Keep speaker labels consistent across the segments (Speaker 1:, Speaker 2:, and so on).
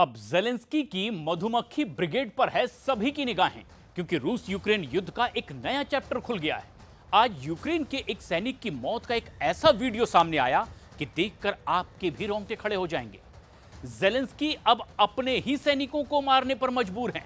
Speaker 1: अब जेलेंस्की की मधुमक्खी ब्रिगेड पर है सभी की निगाहें, क्योंकि रूस यूक्रेन युद्ध का एक नया चैप्टर खुल गया है। आज यूक्रेन के एक सैनिक की मौत का एक ऐसा वीडियो सामने आया कि देखकर आपके भी रोंगटे खड़े हो जाएंगे। जेलेंस्की अब अपने ही सैनिकों को मारने पर मजबूर हैं।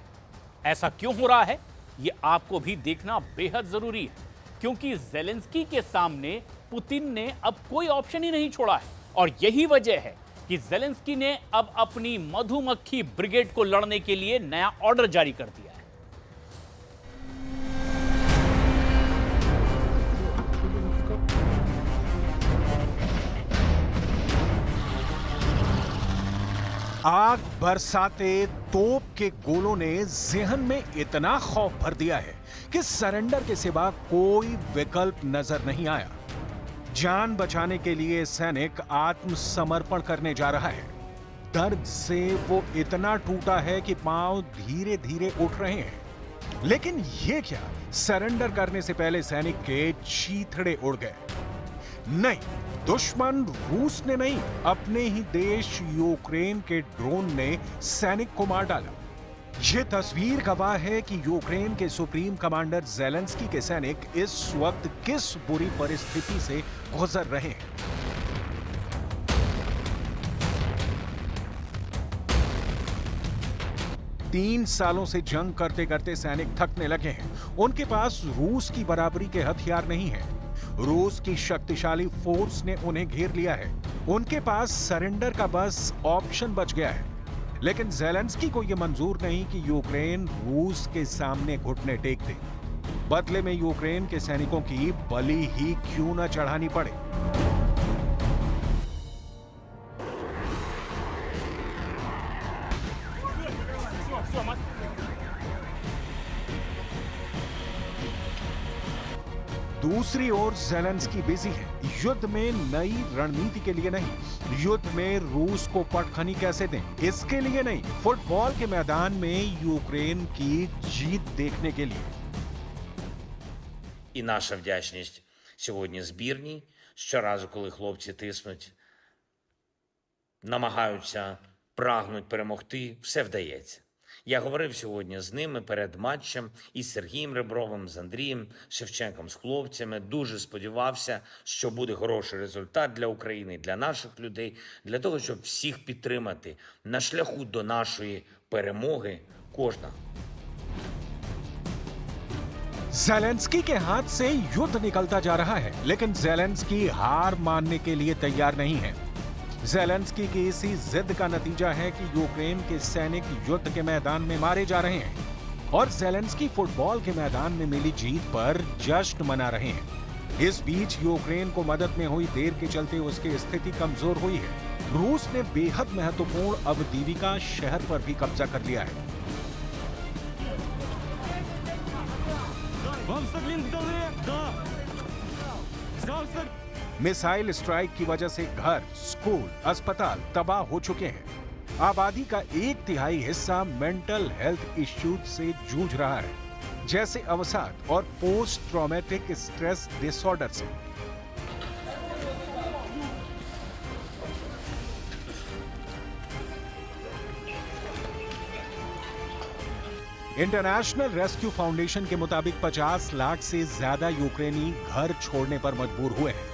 Speaker 1: ऐसा क्यों हो रहा है, यह आपको भी देखना बेहद जरूरी है, क्योंकि जेलेंस्की के सामने पुतिन ने अब कोई ऑप्शन ही नहीं छोड़ा है। और यही वजह है कि जेलेंस्की ने अब अपनी मधुमक्खी ब्रिगेड को लड़ने के लिए नया ऑर्डर जारी कर दिया है।
Speaker 2: आग बरसाते तोप के गोलों ने जेहन में इतना खौफ भर दिया है कि सरेंडर के सिवा कोई विकल्प नजर नहीं आया। जान बचाने के लिए सैनिक आत्मसमर्पण करने जा रहा है। दर्द से वो इतना टूटा है कि पांव धीरे धीरे उठ रहे हैं। लेकिन ये क्या, सरेंडर करने से पहले सैनिक के चीथड़े उड़ गए। नहीं, दुश्मन रूस ने नहीं, अपने ही देश यूक्रेन के ड्रोन ने सैनिक को मार डाला। यह तस्वीर गवाह है कि यूक्रेन के सुप्रीम कमांडर जेलेंस्की के सैनिक इस वक्त किस बुरी परिस्थिति से गुजर रहे हैं। तीन सालों से जंग करते करते सैनिक थकने लगे हैं। उनके पास रूस की बराबरी के हथियार नहीं है। रूस की शक्तिशाली फोर्स ने उन्हें घेर लिया है। उनके पास सरेंडर का बस ऑप्शन बच गया है। लेकिन जेलेंस्की को यह मंजूर नहीं कि यूक्रेन रूस के सामने घुटने टेक दे। बदले में यूक्रेन के सैनिकों की बलि ही क्यों न चढ़ानी पड़े। दूसरी ओर जेलेंस्की बिजी है युद्ध में नई रणनीति के लिए नहीं, युद्ध में रूस को पटखनी कैसे दें इसके लिए नहीं, फुटबॉल के मैदान में यूक्रेन की जीत देखने के लिए।
Speaker 3: І наша вдячність сьогодні збірній. Щоразу, коли хлопці тиснуть, намагаються, прагнуть перемогти, все вдається. Я говорив сьогодні з ними перед матчем із Сергієм Ребровим, з Андрієм Шевченком, з хлопцями. Дуже сподівався, що буде хороший результат для України, для наших людей, для того, щоб всіх підтримати на шляху до нашої перемоги кожного.
Speaker 2: जेलेंस्की के हाथ से युद्ध निकलता जा रहा है, लेकिन जेलेंस्की हार मानने के लिए तैयार नहीं है। जेलेंस्की की इसी जिद का नतीजा है कि यूक्रेन के सैनिक युद्ध के मैदान में मारे जा रहे हैं और जेलेंस्की फुटबॉल के मैदान में मिली जीत पर जश्न मना रहे हैं। इस बीच यूक्रेन को मदद में हुई देर के चलते उसकी स्थिति कमजोर हुई है। रूस ने बेहद महत्वपूर्ण अवदीविका शहर पर भी कब्जा कर लिया है। मिसाइल स्ट्राइक की वजह से घर, स्कूल, अस्पताल तबाह हो चुके हैं। आबादी का 1/3 हिस्सा मेंटल हेल्थ इश्यूज से जूझ रहा है, जैसे अवसाद और पोस्ट ट्रॉमेटिक स्ट्रेस डिसऑर्डर से। इंटरनेशनल रेस्क्यू फाउंडेशन के मुताबिक 50 लाख से ज्यादा यूक्रेनी घर छोड़ने पर मजबूर हुए हैं।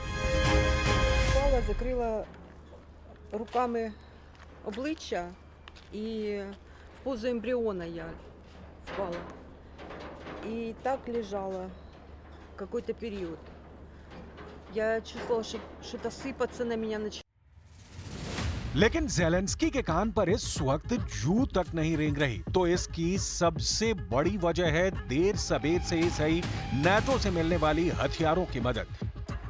Speaker 4: Закрила руками обличчя и в позу эмбриона я впала. И так лежала какой-то период. Я чувствовала, что что-то сыпаться на меня начало.
Speaker 2: लेकिन जेलेंस्की के कान पर इस वक्त जू तक नहीं रेंग रही, तो इसकी सबसे बड़ी वजह है देर सबेर से ही सही नाटो से मिलने वाली हथियारों की मदद।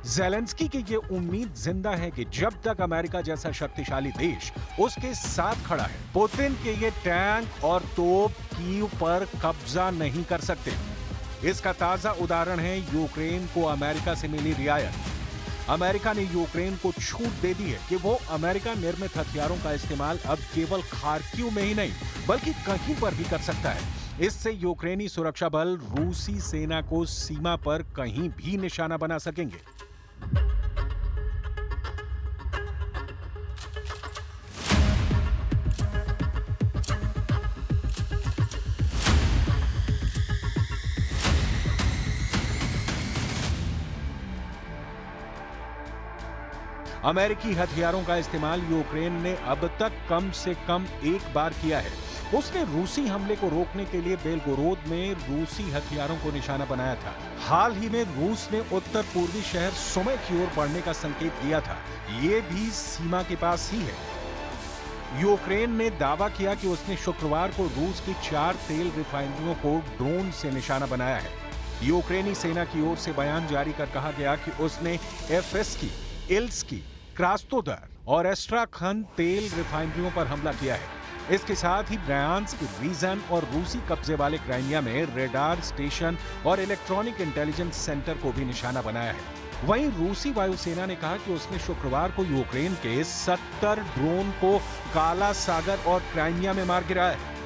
Speaker 2: जेलेंस्की की ये उम्मीद जिंदा है कि जब तक अमेरिका जैसा शक्तिशाली देश उसके साथ खड़ा है, पुतिन के ये टैंक और तोप कीव पर कब्जा नहीं कर सकते। इसका ताजा उदाहरण है यूक्रेन को अमेरिका से मिली रियायत। अमेरिका ने यूक्रेन को छूट दे दी है कि वो अमेरिका निर्मित हथियारों का इस्तेमाल अब केवल खार्किव में ही नहीं बल्कि कहीं पर भी कर सकता है। इससे यूक्रेनी सुरक्षा बल रूसी सेना को सीमा पर कहीं भी निशाना बना सकेंगे। अमेरिकी हथियारों का इस्तेमाल यूक्रेन ने अब तक कम से कम एक बार किया है। उसने रूसी हमले को रोकने के लिए बेलगोरोद में रूसी हथियारों को निशाना बनाया था। हाल ही में रूस ने उत्तर पूर्वी शहर सुमी की ओर बढ़ने का संकेत दिया था। ये भी सीमा के पास ही है। यूक्रेन ने दावा किया कि उसने शुक्रवार को रूस की 4 तेल रिफाइनरियों को ड्रोन से निशाना बनाया है। यूक्रेनी सेना की ओर से बयान जारी कर कहा गया कि उसने एफएसकी, इल्स्की, क्रास्नोदर और एस्ट्राखन तेल रिफाइनरियों पर हमला किया है। इसके साथ ही ब्रयांस्क, रीजन और रूसी कब्जे वाले क्राइमिया में रेडार स्टेशन और इलेक्ट्रॉनिक इंटेलिजेंस सेंटर को भी निशाना बनाया है। वहीं रूसी वायुसेना ने कहा कि उसने शुक्रवार को यूक्रेन के 70 ड्रोन को काला सागर और क्राइमिया में मार गिराया है।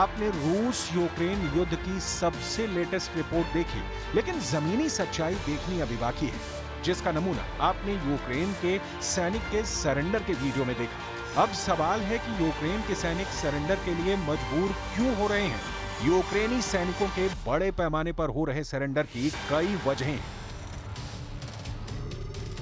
Speaker 2: आपने रूस यूक्रेन युद्ध की सबसे लेटेस्ट रिपोर्ट देखी, लेकिन जमीनी सच्चाई देखनी अभी बाकी है, जिसका नमूना आपने यूक्रेन के सैनिक के सरेंडर के वीडियो में देखा। अब सवाल है कि यूक्रेन के सैनिक सरेंडर के लिए मजबूर क्यों हो रहे हैं? यूक्रेनी सैनिकों के बड़े पैमाने पर हो रहे सरेंडर की कई वजहें हैं।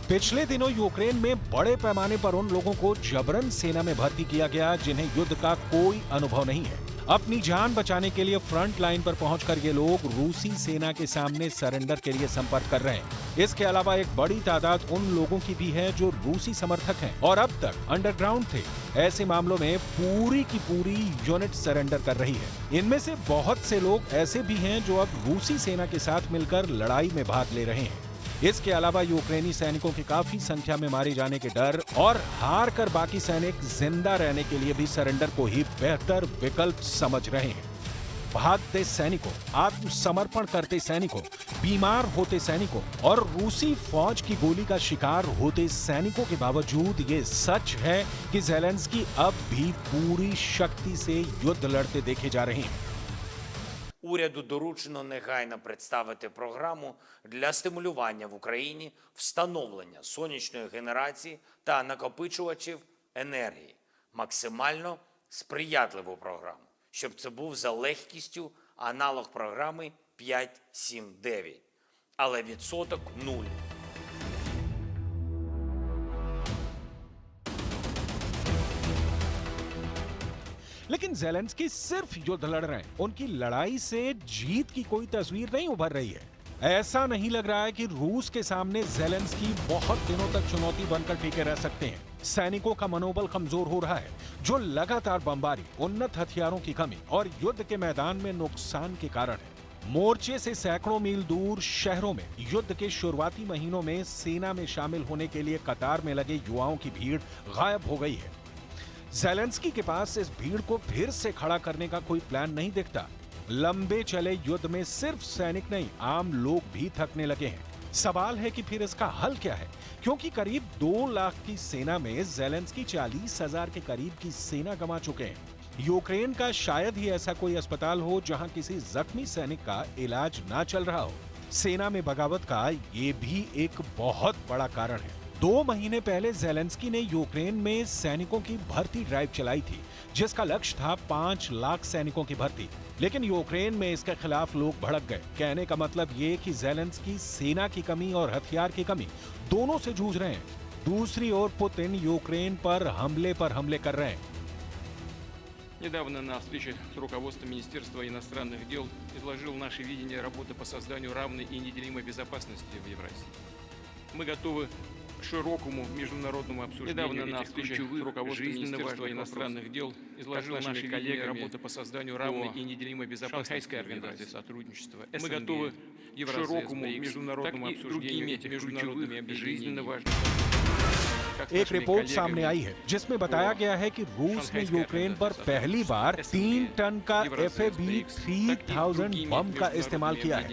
Speaker 2: पिछले दिनों यूक्रेन में बड़े पैमाने पर उन लोगों को जबरन सेना में भर्ती किया गया जिन्हें युद्ध का कोई अनुभव नहीं है। अपनी जान बचाने के लिए फ्रंट लाइन पर पहुंचकर ये लोग रूसी सेना के सामने सरेंडर के लिए संपर्क कर रहे हैं। इसके अलावा एक बड़ी तादाद उन लोगों की भी है जो रूसी समर्थक हैं और अब तक अंडरग्राउंड थे। ऐसे मामलों में पूरी की पूरी यूनिट सरेंडर कर रही है। इनमें से बहुत से लोग ऐसे भी हैं जो अब रूसी सेना के साथ मिलकर लड़ाई में भाग ले रहे हैं। इसके अलावा यूक्रेनी सैनिकों के काफी संख्या में मारे जाने के डर और हार कर बाकी सैनिक जिंदा रहने के लिए भी सरेंडर को ही बेहतर विकल्प समझ रहे हैं। भागते सैनिकों, आत्मसमर्पण करते सैनिकों, बीमार होते सैनिकों और रूसी फौज की गोली का शिकार होते सैनिकों के बावजूद ये सच है कि ज़ेलेंस्की अब भी पूरी शक्ति से युद्ध लड़ते देखे जा रहे हैं।
Speaker 3: Уряду доручено негайно представити програму для стимулювання в Україні встановлення сонячної генерації та накопичувачів енергії. Максимально сприятливу програму, щоб це був за легкістю аналог програми 5-7-9. Але відсоток 0.
Speaker 2: लेकिन ज़ेलेंस्की सिर्फ युद्ध लड़ रहे हैं। उनकी लड़ाई से जीत की कोई तस्वीर नहीं उभर रही है। ऐसा नहीं लग रहा है कि रूस के सामने ज़ेलेंस्की बहुत दिनों तक चुनौती बनकर टिके रह सकते हैं। सैनिकों का मनोबल कमजोर हो रहा है, जो लगातार बमबारी, उन्नत हथियारों की कमी और युद्ध के मैदान में नुकसान के कारण है। मोर्चे से सैकड़ों मील दूर शहरों में युद्ध के शुरुआती महीनों में सेना में शामिल होने के लिए कतार में लगे युवाओं की भीड़ गायब हो गई है। ज़ेलेंस्की के पास इस भीड़ को फिर से खड़ा करने का कोई प्लान नहीं दिखता। लंबे चले युद्ध में सिर्फ सैनिक नहीं, आम लोग भी थकने लगे हैं। सवाल है कि फिर इसका हल क्या है, क्योंकि करीब 2 लाख की सेना में ज़ेलेंस्की 40,000 के करीब की सेना गंवा चुके हैं। यूक्रेन का शायद ही ऐसा कोई अस्पताल हो जहां किसी जख्मी सैनिक का इलाज ना चल रहा हो। सेना में बगावत का ये भी एक बहुत बड़ा कारण है। 2 महीने पहले ज़ेलेंस्की ने यूक्रेन में सैनिकों की भर्ती ड्राइव चलाई थी, जिसका लक्ष्य था 5 लाख सैनिकों की भर्ती। लेकिन यूक्रेन में इसके खिलाफ लोग भड़क गए। कहने का मतलब ये कि ज़ेलेंस्की सेना की कमी और हथियार की कमी दोनों से जूझ रहे हैं। दूसरी ओर पुतिन यूक्रेन पर हमले कर रहे हैं।
Speaker 5: Недавно на встрече с руководством Министерства иностранных дел изложил наше видение работы по созданию равной и неделимой безопасности в Евразии. Мы готовы к широкому международному обсуждению этих ключевых, жизненно важных иностранных дел, изложил наши коллеги работы по созданию равной и неделимой безопасности в организации сотрудничества. Мы готовы к широкому международному обсуждению этих ключевых, жизненно важных.
Speaker 2: एक रिपोर्ट सामने आई है जिसमें बताया गया है कि रूस ने यूक्रेन पर पहली बार 3 टन का FAB-3000 बम का इस्तेमाल किया है।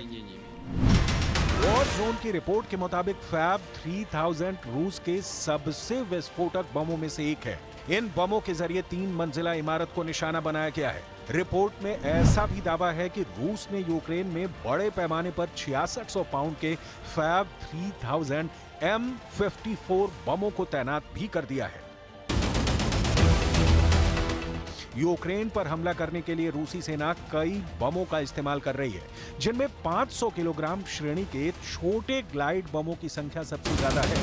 Speaker 2: वॉर जोन की रिपोर्ट के मुताबिक फैब 3000 रूस के सबसे विस्फोटक बमों में से एक है। इन बमों के जरिए 3 मंजिला इमारत को निशाना बनाया गया है। रिपोर्ट में ऐसा भी दावा है कि रूस ने यूक्रेन में बड़े पैमाने पर 6600 पाउंड के फैब 3000 M54 बमों को तैनात भी कर दिया है। यूक्रेन पर हमला करने के लिए रूसी सेना कई बमों का इस्तेमाल कर रही है, जिनमें 500 किलोग्राम श्रेणी के छोटे ग्लाइड बमों की संख्या सबसे ज्यादा है।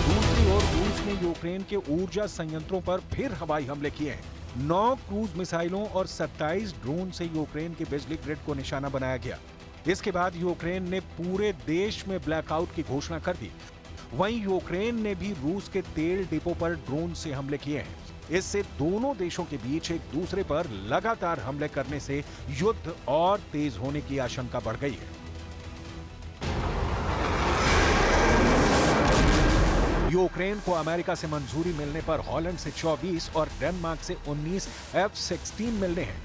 Speaker 2: दूसरी ओर रूस ने यूक्रेन के ऊर्जा संयंत्रों पर फिर हवाई हमले किए हैं। 9 क्रूज मिसाइलों और 27 ड्रोन से यूक्रेन के बिजली ग्रिड को निशाना बनाया गया। इसके बाद यूक्रेन ने पूरे देश में ब्लैकआउट की घोषणा कर दी। वहीं यूक्रेन ने भी रूस के तेल डिपो पर ड्रोन से हमले किए हैं। इससे दोनों देशों के बीच एक दूसरे पर लगातार हमले करने से युद्ध और तेज होने की आशंका बढ़ गई है। यूक्रेन को अमेरिका से मंजूरी मिलने पर हॉलैंड से 24 और डेनमार्क से 19 F-16 मिलने हैं।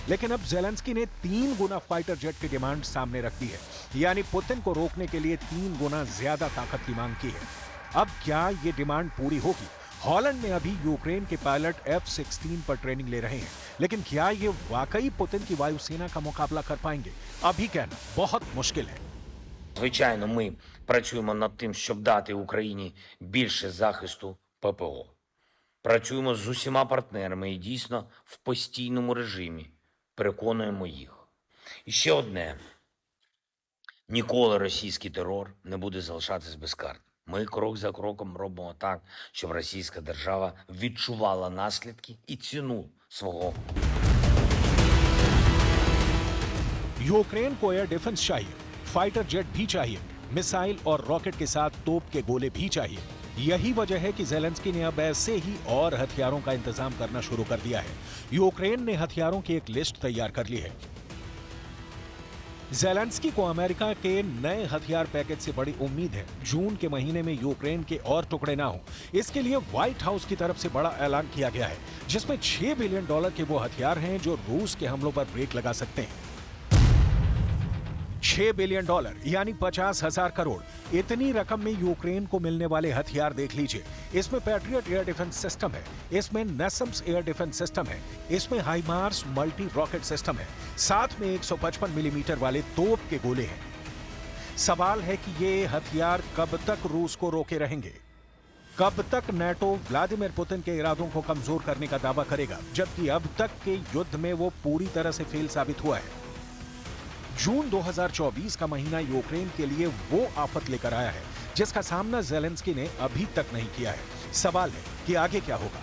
Speaker 2: लेकिन अब ज़ेलेंस्की ने 3 गुना फाइटर जेट की डिमांड सामने रख दी है, यानी पुतिन को रोकने के लिए 3 गुना ज्यादा ताकत की मांग की है। अब क्या ये डिमांड पूरी होगी? हॉलैंड में अभी यूक्रेन के पायलट F-16 पर ट्रेनिंग ले रहे हैं, लेकिन क्या ये वाकई पुतिन की वायुसेना का मुकाबला कर पाएंगे? अभी कहना बहुत मुश्किल है।
Speaker 3: Звичайно, ми працюємо над тим, щоб дати Україні більше захисту ППО. Працюємо з усіма партнерами і дійсно в постійному режимі переконуємо їх. І ще одне. Ніколи російський терор не буде залишатись безкарним. Ми крок за кроком робимо так, щоб російська держава відчувала наслідки і ціну свого.
Speaker 2: यूक्रेन को एयर डिफेंस चाहिए, फाइटर जेट भी चाहिए, मिसाइल और रॉकेट के साथ तोप के गोले भी चाहिए। यही वजह है कि ज़ेलेंस्की ने अब ऐसे ही और हथियारों का इंतजाम करना शुरू कर दिया है। यूक्रेन ने हथियारों की एक लिस्ट तैयार कर ली है। ज़ेलेंस्की को अमेरिका के नए हथियार पैकेज से बड़ी उम्मीद है। जून के महीने में यूक्रेन के और टुकड़े ना हो, इसके लिए व्हाइट हाउस की तरफ से बड़ा ऐलान किया गया है, जिसमें $6 बिलियन के वो हथियार हैं जो रूस के हमलों पर ब्रेक लगा सकते हैं। $6 बिलियन यानी 50,000 करोड़। इतनी रकम में यूक्रेन को मिलने वाले हथियार देख लीजिए। इसमें पैट्रियट एयर डिफेंस सिस्टम है, इसमें नेसम्स एयर डिफेंस सिस्टम है, इसमें हाइमार्स मल्टी रॉकेट सिस्टम है, साथ में 155 मिलीमीटर वाले तोप के गोले हैं। सवाल है कि ये हथियार कब तक रूस को रोके रहेंगे? कब तक नाटो व्लादिमीर पुतिन के इरादों को कमजोर करने का दावा करेगा, जबकि अब तक के युद्ध में वो पूरी तरह से फेल साबित हुआ है। जून 2024 का महीना यूक्रेन के लिए वो आफत लेकर आया है जिसका सामना ज़ेलेंस्की ने अभी तक नहीं किया है। सवाल है कि आगे क्या होगा?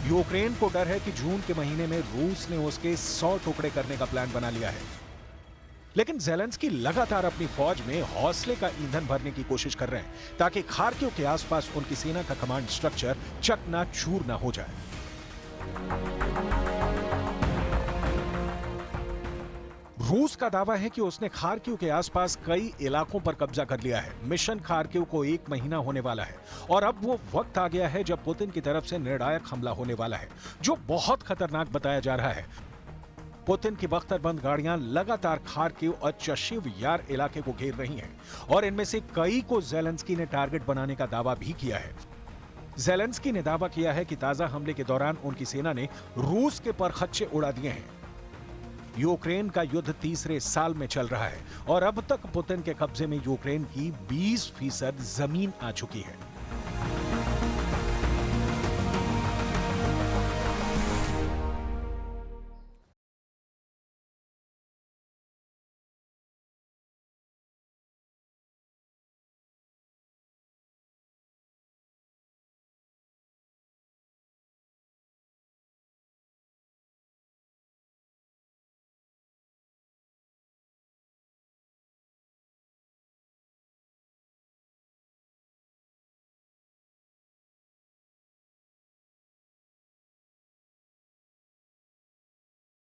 Speaker 2: यूक्रेन को डर है कि जून के महीने में रूस ने उसके 100 टुकड़े करने का प्लान बना लिया है। लेकिन ज़ेलेंस्की लगातार अपनी फौज में हौसले का ईंधन भरने की कोशिश कर रहे हैं ताकि खार्किव के आसपास उनकी सेना का कमांड स्ट्रक्चर चकनाचूर न हो जाए। रूस का दावा है कि उसने खार्किव के आसपास कई इलाकों पर कब्जा कर लिया है। मिशन खार्किव को 1 महीना होने वाला है और अब वो वक्त आ गया है जब पुतिन की तरफ से निर्णायक हमला होने वाला है, जो बहुत खतरनाक बताया जा रहा है। पुतिन की बख्तरबंद गाड़ियां लगातार खार्किव और चशिव यार इलाके को घेर रही हैं और इनमें से कई को ज़ेलेंस्की ने टारगेट बनाने का दावा भी किया है। ज़ेलेंस्की ने दावा किया है कि ताजा हमले के दौरान उनकी सेना ने रूस के परखच्चे उड़ा दिए हैं। यूक्रेन का युद्ध तीसरे साल में चल रहा है और अब तक पुतिन के कब्जे में यूक्रेन की 20% जमीन आ चुकी है।